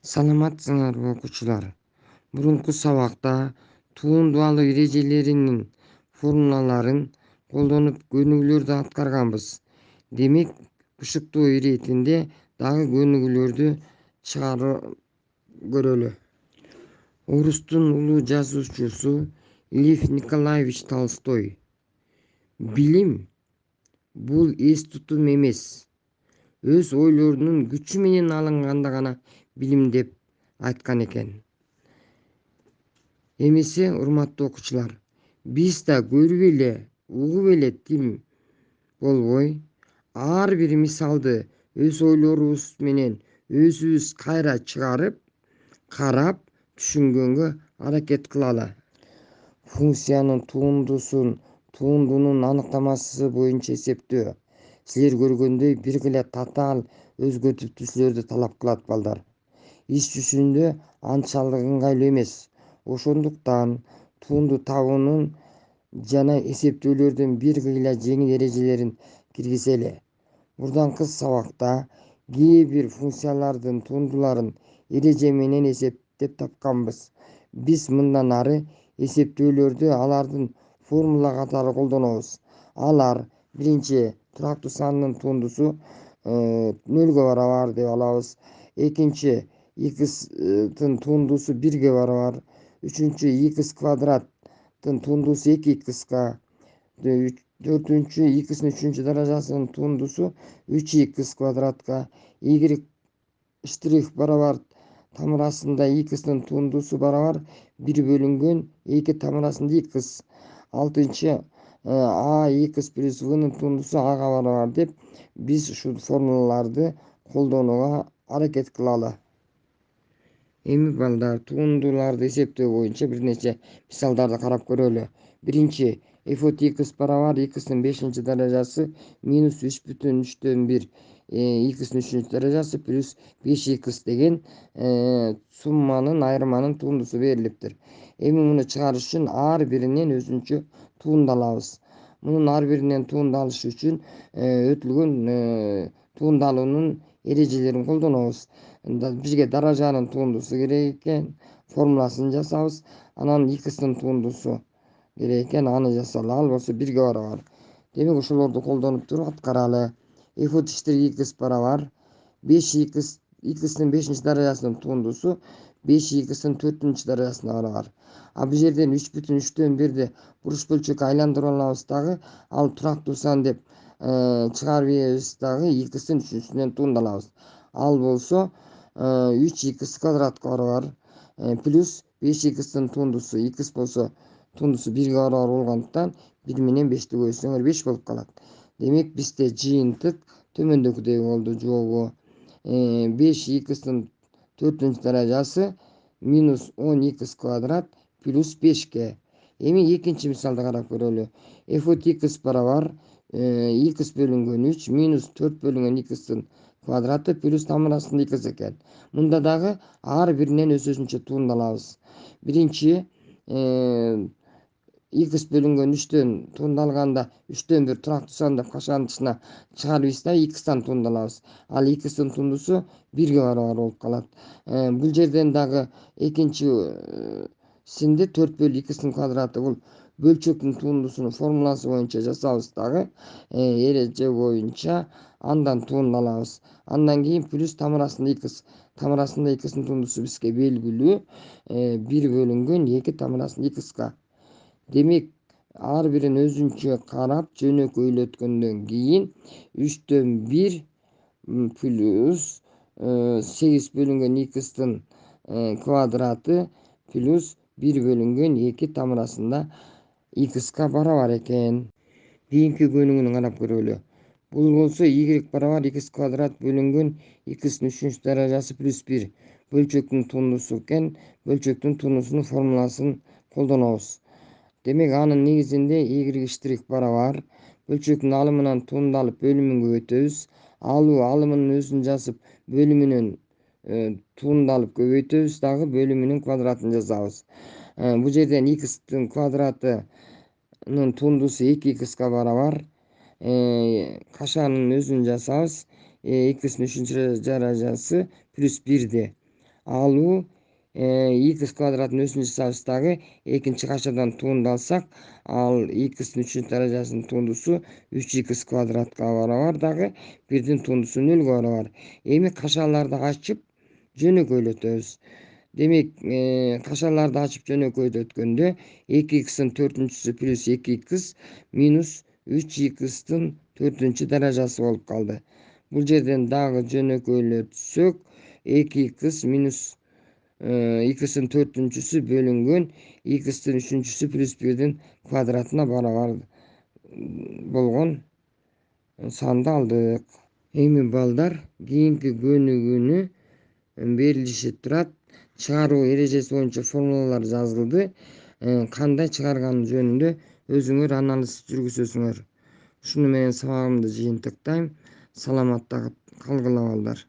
Саламатсыңарбы окуучулар? Мурунку сабакта тууралуу эрежелеринин формулаларын колдонуп көнүгүүлөрдү аткарганбыз. Демек, бушуктуу иретинде дагы көнүгүүлөрдү чыгарып көрөлү. Орустун улуу жазуучусу Лев Николаевич Толстой билим бул эс тутум эмес, өз ойлорунун күчү менен алынганда гана билим деп айткан экен. Эмесе, урматтуу окуучулар, биз да көрүп эле, угуп эле тим болбой, ар бир мисалды өз ойлорубуз менен өзүбүз кайра чыгарып, карап, түшүнгөнгө аракет кылалы. Функциянын турундунун аныктамасы боюнча эсептөө силер көргөндөй бир гана татаал өзгөчө түзүүлөрдү талап кылат балдар. Иш жүзүндө анчалык ыңгайлуу эмес. Ошондуктан туунду табуунун жана эсептөөлөрдүн бир гыйла жеңил эрежелерин киргизели. Мурданкы сабакта кээ бир функциялардын туундуларын эреже менен эсептеп тапканбыз. Биз мындан ары эсептөөлөрдү алардын формула катары колдонобуз. Алар: биринчи, турактуу сандын туундусу нөлгө барабар деп алабыз. Экинчи, x'тын туундусу 1-ге барабар. Үчүнчү, x квадраттын туундусу 2x'ка. Төртүнчү, x'тын 3-даражасынын туундусу 3x квадратка. Y штрих барабар тамырасында x'тын туундусу барабар 1 бөлүнгөн 2 тамырасында x. Алтынчы, a x плюс v'нын туундусу ага барабар деп биз ушул формулаларды колдонууга аракет кылалы. Эми балдар, туундуларды эсептөө боюнча бир нече мисалдарды карап көрөлү. Биринчи, f от x барабар x'тын 5-даражасы минус 3,3/1 x'тын 3-даражасы плюс 5x деген сумманын айырманын туундусу берилиптир. Эми муну чыгарыш үчүн ар биринен өзүнчө туунду алабыз. Мунун ар биринен туунду алыш үчүн өтүлгөн туундалуунун эрежелерин колдонобуз. Бизге даражанын туундусу керек экен, формуласын жасабыз. Анан x'тын туундусу керек экен, аны жасалы. Ал болсо 1-ге барабар. Демек, ошолорду колдонуп туруп аткаралы. f от штрих x барабар 5x, x'тын 5-даражасынын туундусу 5x'тын 4-даражасына барабар. А бул жерден 3,3/1 буруш бөлчөккө айландырып алабыз дагы, ал турактуу сан деп чыгарып ийебиз дагы x'тын 3-үнөн туунду алабыз. Ал болсо 3x квадратка барабар плюс 5x'тын туундусу, x болсо туундусу 1-ге барабар болгондуктан 1 менен 5-ти көбөйтсөңөр 5 болуп калат. Демек, бизде жыйынтык төмөндөгүдөй болду. Жообу 5x'тын 4-даражасы минус 10x квадрат плюс 5-ке. Эми экинчи мисалды карап көрөлү. f от x барабар x бөлүнгөн 3 минус 4 бөлүнгөн x'тын квадраты плюс тамырасында x экен. Мында дагы ар биринен өзүнчө туунду алабыз. Биринчи, x бөлүнгөн 3төн туунду алганда 3төн 1 турактуу сан деп кашандычына чыгарып да x'тан туунду алабыз. Ал x'тын туундусу 1-ге барабар болуп калат. Бул жерден дагы экинчи синде 4 бөлү x'тын квадраты бул бөлчөктүн туундусунун формуласы боюнча жасабыз дагы эреже боюнча андан туунду алабыз. Андан кийин плюс тамырасында x. Тамырасында x'тын туундусу бизге белгилүү 1 бөлүнгөн 2 тамырасында x'ка. Демек, ар бирин өзүнчө карап жөнөкөйлөткөндөн кийин 3төн 1 плюс 8 бөлүнгөн x'тын квадраты плюс 1 бөлүнгөн 2 тамырасында x'ка барабар экен. Кийинки көнүгүүнү карап көрөлү. Бул болсо y барабар x квадрат бөлүнгөн x'тын 3-даражасы плюс 1 бөлчөктүн туундусу экен. Бөлчөктүн туундусунун формуласын колдонобуз. Демек, анын негизинде y штрих барабар бөлчөктүн алымынан туунду алып бөлүмүн көбөйтөбүз. Алуу алымынын өзүн жазып бөлүмүнөн туунду алып көбөйтөбүз дагы бөлүмүнүн квадратын жазабыз. Бул жерден x'тын квадратынын туундусу 2x'ка барабар. Кашанын өзүн жасабыз. X'тын 3-даражасы плюс 1-де. алуу x квадраттын 3 сабыстагы 2-качадан тууралсак, ал x'ин 3 даражасынын тундусу 3x квадратка барабар, дагы 1-дин тундусу 0ге барабар. Эми кашаларды ачып жөнөкөйлөтөбүз. Демек, кашаларды ачып жөнөкөйдөткөндө 2x'ин 4-чүсү плюс 2x минус 3x'тин 4 даражасы болуп калды. Бул жерден дагы жөнөкөйлөтсөк, 2x минус x'ин 4-чүсү бөлүнгөн x'тин 3-чүсү плюс 1-дин квадратына барабар болгон санды алдык. Эми балдар, кийинки көнүгүүнү берилиши турат. Чыгаруу эрежеси боюнча формулалар жазылды. Кандай чыгарган жөнүндө өзүңөр анализ жүргүзөсүңөр. Ушуну менен сабагымды жыйынтыктайм. Саламатта калгыла балдар.